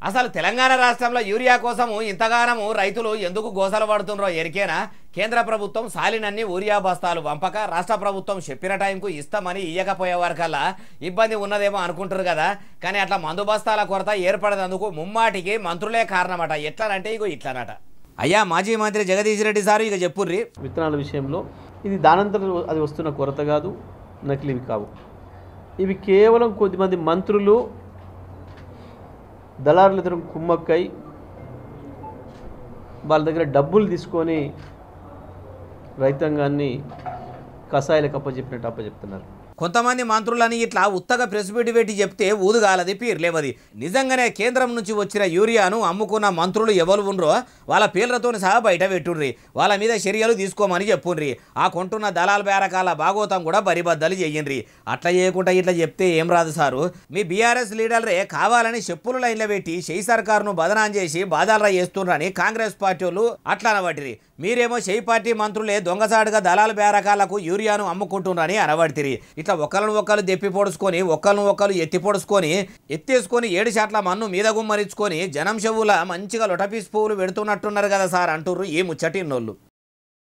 అసలు తెలంగాణ రాష్ట్రంలో యూరియా కోసము ఇంతగానము రైతులు ఎందుకు గోసలు పడుతుండ్రో ఎరికేనా? కేంద్ర ప్రభుత్వం సాలినన్ని యూరియా బస్తాలు పంపక రాష్ట్ర ప్రభుత్వం చెప్పిన టైంకు ఇస్తామని ఇయ్యకపోయే వరకల్లా ఇబ్బంది ఉన్నదేమో అనుకుంటారు కదా. కానీ అట్లా మందు బస్తాల కొరత ఏర్పడేందుకు ముమ్మాటికి మంత్రులే కారణమట. ఎట్లనంటే ఇగో ఇట్లనట. అయ్యా మాజీ మంత్రి జగదీష్ రెడ్డి సారు ఇక చెప్పుర్రి. విత్తనాల విషయంలో ఇది దానంతరం అది వస్తున్న కొరత కాదు, నకిలీవి కావు. ఇవి కేవలం కొద్దిమంది మంత్రులు దళారులతో కుమ్మక్కై వాళ్ళ దగ్గర డబ్బులు తీసుకొని రైతాంగాన్ని కషాయాలకు అప్పచెప్తున్నారు. కొంతమంది మంత్రులని ఇట్లా ఉత్తగా ప్రెస్ మీట్ పెట్టి చెప్తే ఊదుగాలది పీర్లేవది. నిజంగానే కేంద్రం నుంచి వచ్చిన యూరియాను అమ్ముకున్న మంత్రులు ఎవరు ఉండ్రో వాళ్ళ పేర్లతో సహా బయట పెట్టుండ్రి. వాళ్ళ మీద చర్యలు తీసుకోమని చెప్పుండ్రి. ఆ కొంటున్న దళాల బేరకాల భాగోతం కూడా బరిబద్దలు చెయ్యండ్రి. అట్లా చేయకుండా ఇట్లా చెప్తే ఏం రాదు సారు. మీ బీఆర్ఎస్ లీడర్లే కావాలని చెప్పులు లైన్లో పెట్టి షెయి సర్కార్ను బదనాం చేసి బాధాలరా చేస్తుండ్రని కాంగ్రెస్ పార్టీ వాళ్ళు అట్లా అనబట్టిరి. మీరేమో షెయి పార్టీ మంత్రులే దొంగసాటుగా దళాల బేరకాలకు యూరియాను అమ్ముకుంటున్నారని అనబడితిరి. ఇట్లా ఒకరు దెప్పి పొడుచుకొని ఒకరు ఎత్తి పొడుచుకొని ఎత్తేసుకొని 7 శాట్ల మన్ను మీద గుమ్మరించుకొని జనం చెవుల మంచిగా లొటపీస్ పువ్వులు పెడుతున్నట్టున్నారు కదా సార్ అంటుర్రు ఈ ముచ్చటిన్నోళ్ళు.